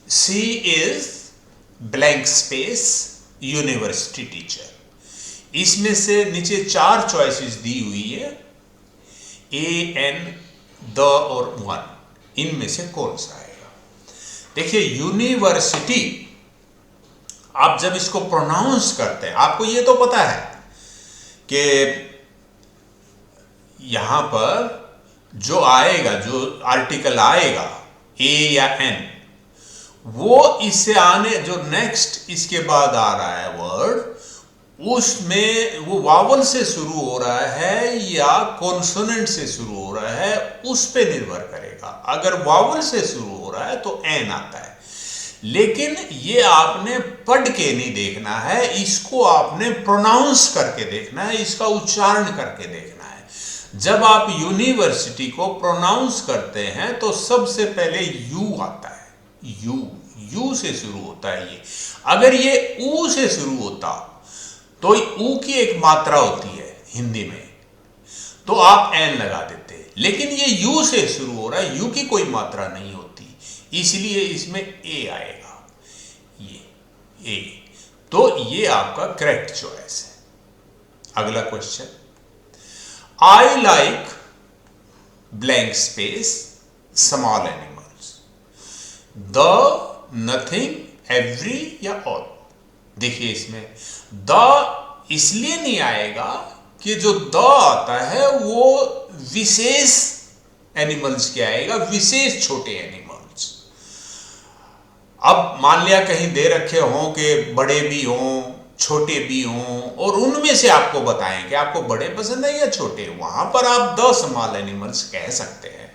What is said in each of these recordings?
C is blank space university teacher. इसमें से नीचे 4 चॉइसेस दी हुई है, ए, एन, द और वन। इनमें से कौन सा आएगा? देखिए, यूनिवर्सिटी आप जब इसको प्रोनाउंस करते हैं, आपको ये तो पता है कि यहां पर जो आएगा, जो आर्टिकल आएगा ए या एन, वो इससे आने जो नेक्स्ट इसके बाद आ रहा है वर्ड, उसमें वो वावल से शुरू हो रहा है या कॉन्सोनेंट से शुरू हो रहा है, उस पे निर्भर करेगा। अगर वावल से शुरू हो रहा है तो एन आता है। लेकिन ये आपने पढ़ के नहीं देखना है, इसको आपने प्रोनाउंस करके देखना है, इसका उच्चारण करके देखना है। जब आप यूनिवर्सिटी को प्रोनाउंस करते हैं तो सबसे पहले यू आता है, यू से शुरू होता है ये। अगर ये ऊ से शुरू होता तो ऊ की एक मात्रा होती है हिंदी में, तो आप एन लगा देते। लेकिन ये यू से शुरू हो रहा है, यू की कोई मात्रा नहीं होती, इसलिए इसमें ए आएगा, ये ए। तो ये आपका करेक्ट चॉइस है। अगला question, I like blank space small animals, the, nothing, every या ऑल। देखिए, इसमें द इसलिए नहीं आएगा कि जो द आता है वो विशेष एनिमल्स के आएगा, विशेष छोटे एनिमल्स। अब मान लिया कहीं दे रखे हों कि बड़े भी हों, छोटे भी हों, और उनमें से आपको बताएं कि आपको बड़े पसंद है या छोटे, वहां पर आप द स्मॉल एनिमल्स कह सकते हैं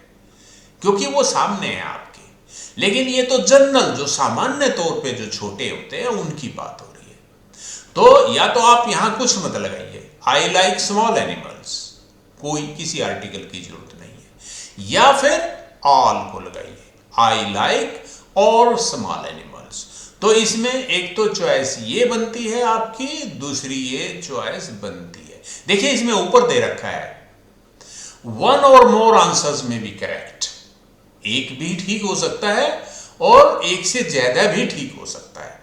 क्योंकि वो सामने है आपके। लेकिन ये तो जनरल, जो सामान्य तौर पे जो छोटे होते हैं उनकी बात हो रही है। तो या तो आप यहां कुछ मत लगाइए, आई लाइक स्मॉल एनिमल्स, कोई किसी आर्टिकल की जरूरत नहीं है, या फिर ऑल को लगाइए, आई लाइक और स्मॉल एनिमल्स। तो इसमें एक तो चॉइस ये बनती है आपकी, दूसरी ये चॉइस बनती है। देखिए, इसमें ऊपर दे रखा है वन और मोर आंसर्स में भी करेक्ट, एक भी ठीक हो सकता है और एक से ज्यादा भी ठीक हो सकता है।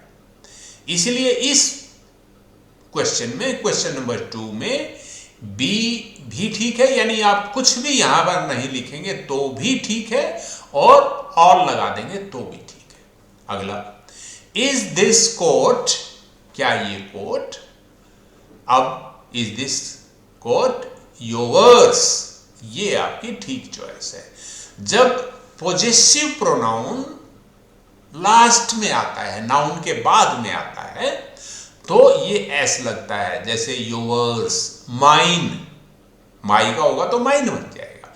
इसलिए इस क्वेश्चन में, क्वेश्चन नंबर 2 में बी भी ठीक है, यानी आप कुछ भी यहां पर नहीं लिखेंगे तो भी ठीक है, और ऑल लगा देंगे तो भी ठीक है। अगला, इज दिस कोट, क्या ये कोट? अब इज दिस कोट योर्स, ये आपकी ठीक चॉइस है। जब पॉजेसिव प्रोनाउन लास्ट में आता है, नाउन के बाद में आता है, तो ये एस लगता है। जैसे योर्स, माइन, माई का होगा तो माइन बन जाएगा।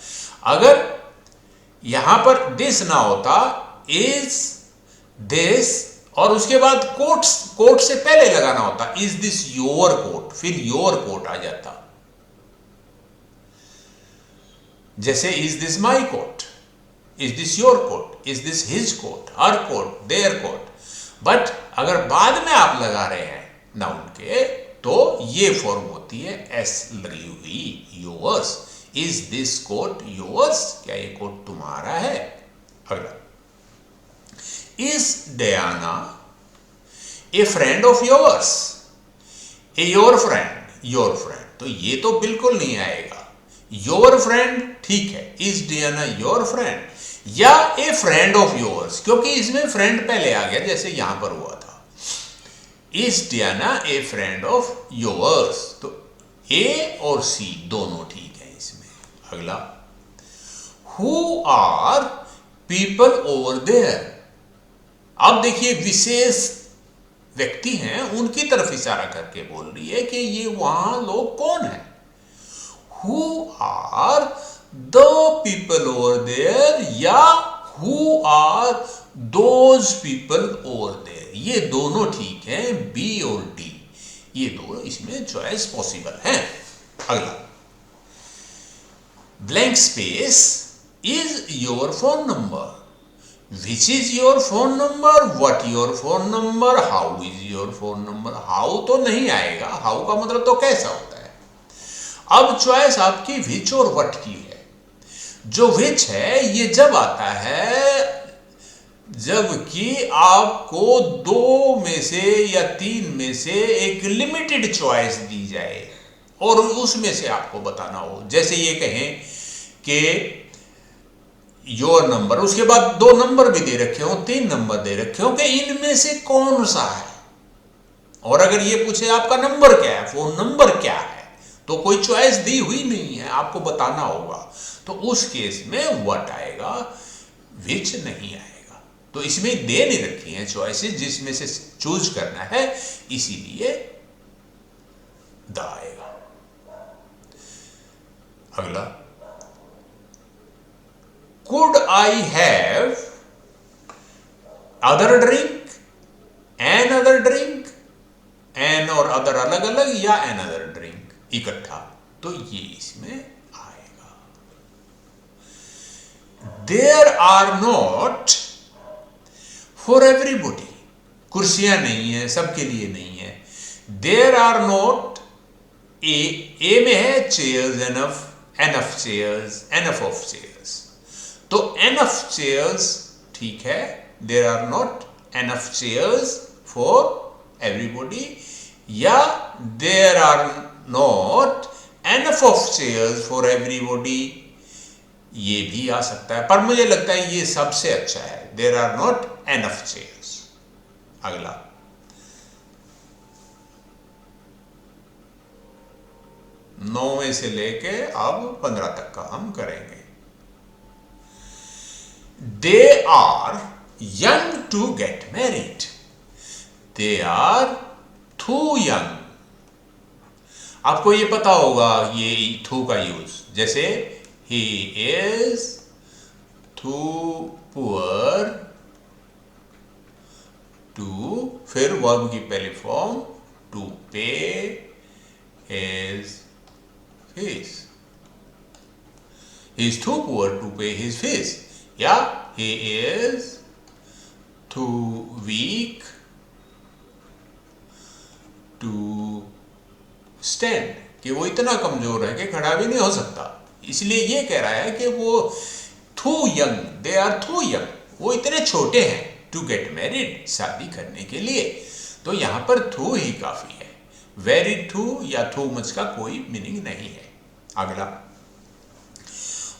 अगर यहां पर दिस ना होता, इज दिस, और उसके बाद कोट से पहले लगाना होता, इज दिस योर कोट, फिर योर कोट आ जाता। जैसे is this my coat, is this your coat, is this his coat, her coat, there coat. But अगर बाद में आप लगा रहे हैं नाउन के, तो ये फॉर्म होती है एस लगी हुई, yours. Is this coat yours, क्या ये कोट तुम्हारा है? अगला, is Diana a friend of yours? A your friend, your friend, तो ये तो बिल्कुल नहीं आएगा। योर फ्रेंड ठीक है, इज डयाना योर फ्रेंड, या ए फ्रेंड ऑफ योर्स, क्योंकि इसमें फ्रेंड पहले आ गया जैसे यहां पर हुआ था। Is Diana a friend of yours, तो ए और सी दोनों ठीक है इसमें। अगला, who are people over there? अब देखिए, विशेष व्यक्ति हैं, उनकी तरफ इशारा करके बोल रही है कि ये वहां लोग कौन है। Who are the people over there, या who are those people over there, ये दोनों ठीक है, बी और डी, ये दोनों इसमें चॉइस पॉसिबल है। अगला, blank space is your phone number, which is your phone number, what your phone number, how is your phone number. How तो नहीं आएगा, हाउ का मतलब तो कैसा होता है। अब चॉइस आपकी विच और व्हाट की है। जो विच है ये जब आता है जबकि आपको दो में से या तीन में से एक लिमिटेड चॉइस दी जाए और उसमें से आपको बताना हो। जैसे ये कहें कि योर नंबर, उसके बाद दो नंबर भी दे रखे हो, तीन नंबर दे रखे हो कि इनमें से कौन सा है। और अगर ये पूछे आपका नंबर क्या है, फोन नंबर क्या है, तो कोई चॉइस दी हुई नहीं है, आपको बताना होगा। तो उस केस में व्हाट आएगा, विच नहीं आएगा। तो इसमें दे नहीं रखी हैं चॉइसेस जिसमें से चूज करना है, इसीलिए द आएगा। अगला, could I have other drink, an other drink, an और अदर अलग अलग या एन अदर ड्रिंक इकट्ठा, तो ये इसमें आएगा। There are not for everybody, कुर्सियां नहीं है, सबके लिए नहीं है। देयर आर नॉट, ए में है chairs enough, enough chairs, enough of chairs, तो एनफ चेयर्स ठीक है। There are not enough chairs for everybody, या there are not enough of chairs for everybody, ये भी आ सकता है, पर मुझे लगता है ये सबसे अच्छा है, there are not enough chairs. अगला, 9 में से लेके अब 15 तक का हम करेंगे। They are young to get married, they are too young. आपको ये पता होगा ये टू का यूज, जैसे ही इज टू पुअर टू, फिर वर्ब की पहली form to pay his fees, he is too poor to pay his fees, या he is too weak to stand, कि वो इतना कमजोर है कि खड़ा भी नहीं हो सकता, इसलिए ये कह रहा है कि वो too young, they are too young, वो इतने छोटे हैं to get married, शादी करने के लिए। तो यहां पर too ही काफी है, very too या too much का कोई मीनिंग नहीं है। अगला,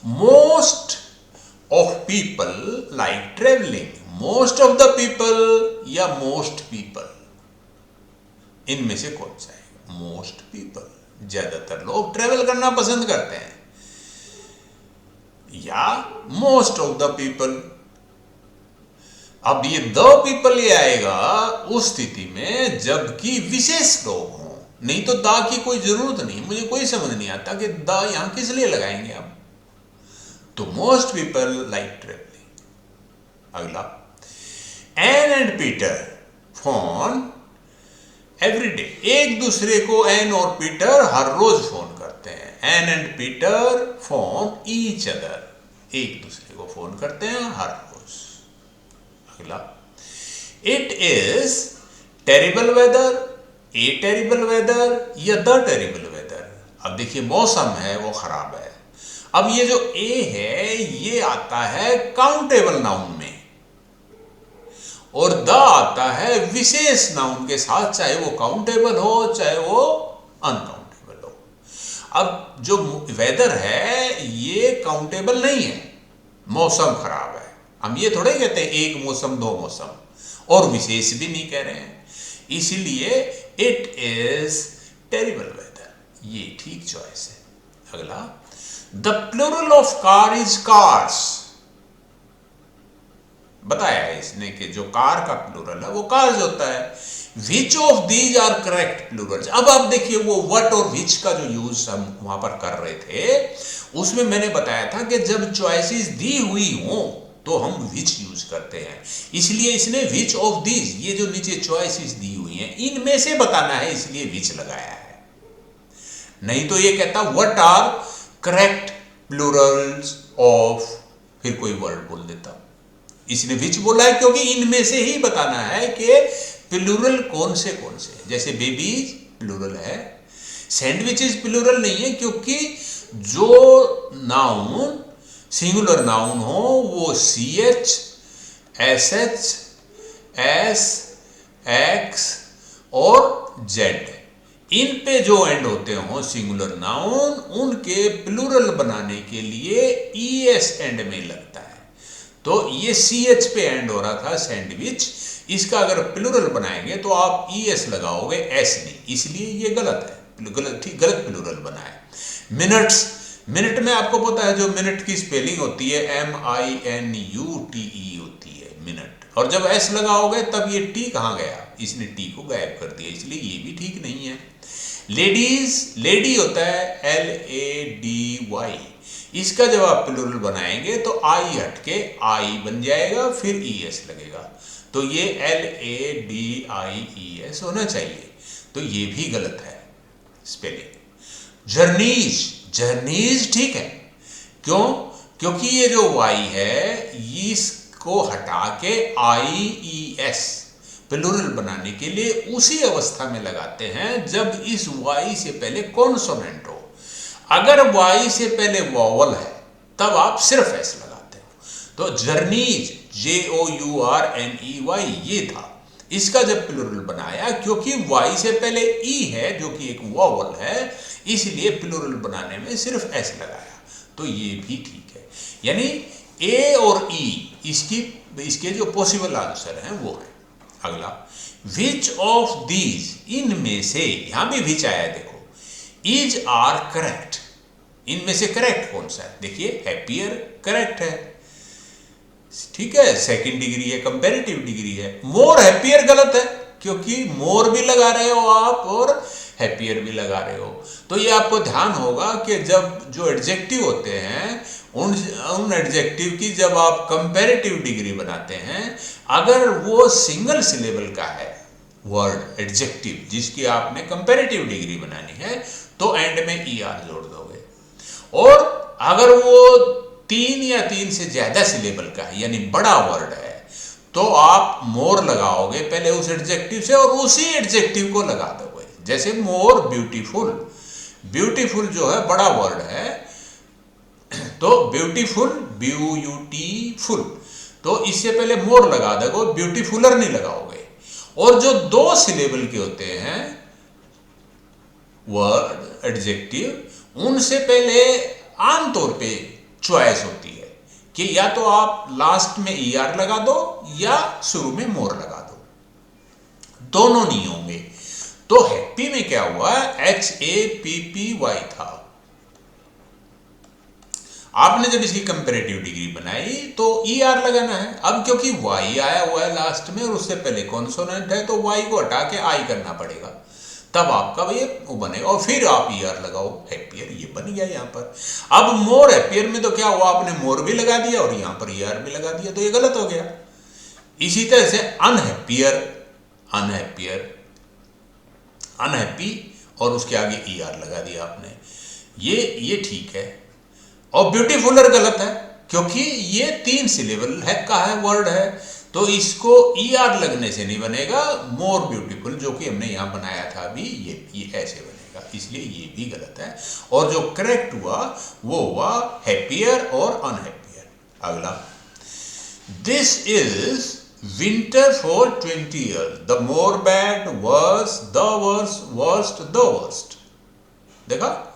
most of people like travelling, most of the people या मोस्ट पीपल, इनमें से कौन सा है? मोस्ट पीपल, ज्यादातर लोग ट्रेवल करना पसंद करते हैं, या मोस्ट ऑफ द पीपल। अब ये द पीपल ये आएगा उस स्थिति में जबकि विशेष लोग हों, नहीं तो दा की कोई जरूरत नहीं। मुझे कोई समझ नहीं आता कि दा यहां किस लिए लगाएंगे आप। तो मोस्ट पीपल लाइक ट्रेवलिंग। अगला, Ann and Peter phone everyday, एक दूसरे को एन और पीटर हर रोज फोन करते हैं। Ann and Peter phone each other, एक दूसरे को फोन करते हैं हर रोज। अगला, it is terrible weather, a terrible weather या द टेरिबल वेदर। अब देखिए मौसम है वो खराब है। अब ये जो ए है ये आता है काउंटेबल नाउन में और द आता है विशेष नाउन के साथ, चाहे वो काउंटेबल हो चाहे वो अनकाउंटेबल हो। अब जो वेदर है ये काउंटेबल नहीं है, मौसम खराब है। हम ये थोड़े कहते हैं एक मौसम दो मौसम, और विशेष भी नहीं कह रहे हैं, इसीलिए इट इज टेरिबल वेदर, ये ठीक चॉइस है। अगला, the plural of car is cars, बताया है इसने कि जो कार का प्लूरल है वो कार्स होता है। Which of these are correct plurals. अब आप देखिए वो व्हाट और विच का जो यूज हम वहां पर कर रहे थे उसमें मैंने बताया था कि जब चॉइसेस दी हुई हो तो हम विच यूज करते हैं, इसलिए इसने विच ऑफ दीज, ये जो नीचे चॉइसेस दी हुई हैं इनमें से बताना है, इसलिए विच लगाया है। नहीं तो ये कहता what are correct plurals of, फिर कोई वर्ड बोल देता। इसने विच बोला है क्योंकि इनमें से ही बताना है कि प्लूरल कौन से जैसे बेबीज प्लूरल है, सैंडविचेस प्लूरल नहीं है क्योंकि जो नाउन सिंगुलर नाउन हो वो CH S H, S, x और जेड, इन पे जो एंड होते हो सिंगुलर नाउन, उनके प्लूरल बनाने के लिए ईएस एंड में लगता है। तो ये सीएच पे एंड हो रहा था सैंडविच, इसका अगर प्लूरल बनाएंगे तो आप ईएस लगाओगे, एस नहीं, इसलिए ये गलत है, गलत प्लूरल बना है। मिनट्स, मिनट में आपको पता है जो मिनट की स्पेलिंग होती है MINUTE होती है मिनट, और जब एस लगाओगे तब ये टी कहाँ गया, इसने टी को गायब कर दिया, इसलिए ये भी ठीक नहीं है। लेडीज, लेडी होता है LADY, इसका जब आप प्लूरल बनाएंगे तो आई हटके आई बन जाएगा, फिर ES लगेगा, तो ये LADIES होना चाहिए, तो ये भी गलत है स्पेलिंग। जर्नीज, जर्नीज ठीक है, क्यों? क्योंकि ये जो Y है इसको हटा के IES प्लूरल बनाने के लिए उसी अवस्था में लगाते हैं जब इस Y से पहले कॉन्सोनेंट हो। अगर Y से पहले वॉवल है तब आप सिर्फ S लगाते हो। तो जर्नीज, JOURNEY ये था, इसका जब प्लूरल बनाया, क्योंकि Y से पहले E है जो कि एक वॉवल है, इसलिए प्लूरल बनाने में सिर्फ S लगाया, तो ये भी ठीक है। यानी A और E इसके जो पॉसिबल आंसर हैं वो है। अगला, विच ऑफ दीज, इनमें से, यहां भी विच आया देखो, इज आर करेक्ट, इनमें से करेक्ट कौन सा है? देखिए हैप्पियर करेक्ट है, ठीक है, सेकंड डिग्री है, कंपैरेटिव डिग्री है। मोर हैप्पियर गलत है, क्योंकि मोर भी लगा रहे हो आप और हैप्पियर भी लगा रहे हो। तो ये आपको ध्यान होगा कि जब जो एडजेक्टिव होते हैं उन एडजेक्टिव की जब आप कंपैरेटिव डिग्री बनाते हैं, अगर वो सिंगल सिलेबल का है वर्ड एडजेक्टिव जिसकी आपने कंपैरेटिव डिग्री बनानी है, तो एंड में ER जोड़ दोगे। और अगर वो 3 या 3 से ज्यादा सिलेबल का है, यानी बड़ा वर्ड है, तो आप मोर लगाओगे पहले उस एडजेक्टिव से और उसी एडजेक्टिव को लगा दोगे। जैसे मोर ब्यूटीफुल, ब्यूटीफुल जो है बड़ा वर्ड है, तो ब्यूटीफुल, BUTFUL, तो इससे पहले मोर लगा दोगे, ब्यूटीफुलर नहीं लगाओगे। और जो 2 सिलेबल के होते हैं वर्ड एडजेक्टिव, उनसे पहले आमतौर पे चॉइस होती है कि या तो आप लास्ट में ER लगा दो या शुरू में मोर लगा दो, दोनों नहीं होंगे। तो हैप्पी में क्या हुआ, HAPPY था। आपने जब इसकी कंपैरेटिव डिग्री बनाई तो ER लगाना है। अब क्योंकि Y आया हुआ है लास्ट में और उससे पहले कॉन्सोनेंट है, तो Y को हटा के I करना पड़ेगा, तब आपका ये वो बनेगा, और फिर आप ER लगाओ, हैप्पियर, ये बन गया यहाँ पर। अब मोर हैप्पियर में तो क्या हुआ, आपने मोर भी लगा दिया और यहाँ पर ER भी लगा दिया, तो ये गलत हो गया। इसी तरह से अनहैप्पियर, अनहैप्पियर, अनहैप्पी और उसके आगे ER लगा दिया आपने, ये ठीक है। और ब्यूटीफुलर गलत है, क्योंकि ये 3 सिलेबल है का है वर्ड है, तो इसको ER लगने से नहीं बनेगा। मोर ब्यूटीफुल जो कि हमने यहां बनाया था अभी, ये ऐसे बनेगा, इसलिए ये भी गलत है। और जो करेक्ट हुआ वो हुआ हैप्पियर और अनहैप्पियर। अगला, this is winter for 20 years, the more bad, worse, the worse, worst, the worst. देखा,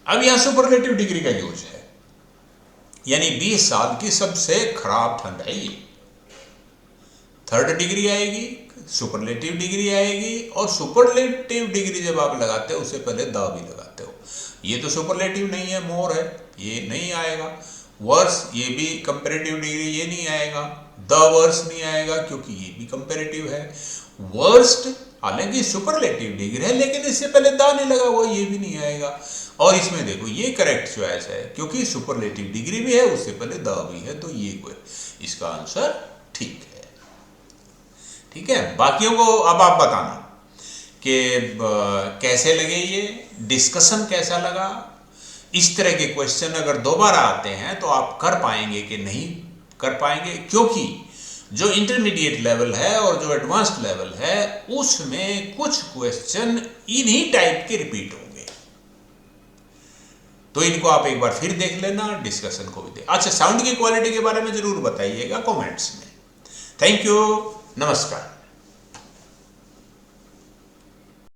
अब यहां सुपरलेटिव डिग्री का यूज है, यानी 20 साल की सबसे खराब ठंड है ये। थर्ड डिग्री आएगी, सुपरलेटिव डिग्री आएगी, और सुपरलेटिव डिग्री जब आप लगाते हो उससे पहले द भी लगाते हो। ये तो सुपरलेटिव नहीं है, मोर है, ये नहीं आएगा। वर्स, ये भी कंपैरेटिव डिग्री, ये नहीं आएगा। द वर्स नहीं आएगा क्योंकि ये भी कंपैरेटिव है। वर्स्ट हालांकि सुपरलेटिव डिग्री है, लेकिन इससे पहले द नहीं लगा हुआ, ये भी नहीं आएगा। और इसमें देखो ये करेक्ट चॉइस है, क्योंकि सुपरलेटिव डिग्री भी है, उससे पहले द भी है, तो ये इसका आंसर ठीक है। ठीक है, बाकियों को अब आप बताना कि कैसे लगे, ये डिस्कशन कैसा लगा। इस तरह के क्वेश्चन अगर दोबारा आते हैं तो आप कर पाएंगे कि नहीं कर पाएंगे, क्योंकि जो इंटरमीडिएट लेवल है और जो एडवांस्ड लेवल है उसमें कुछ क्वेश्चन इन्हीं टाइप के रिपीट होंगे। तो इनको आप एक बार फिर देख लेना, डिस्कशन को भी देख। अच्छा, साउंड की क्वालिटी के बारे में जरूर बताइएगा कमेंट्स में। थैंक यू, नमस्कार।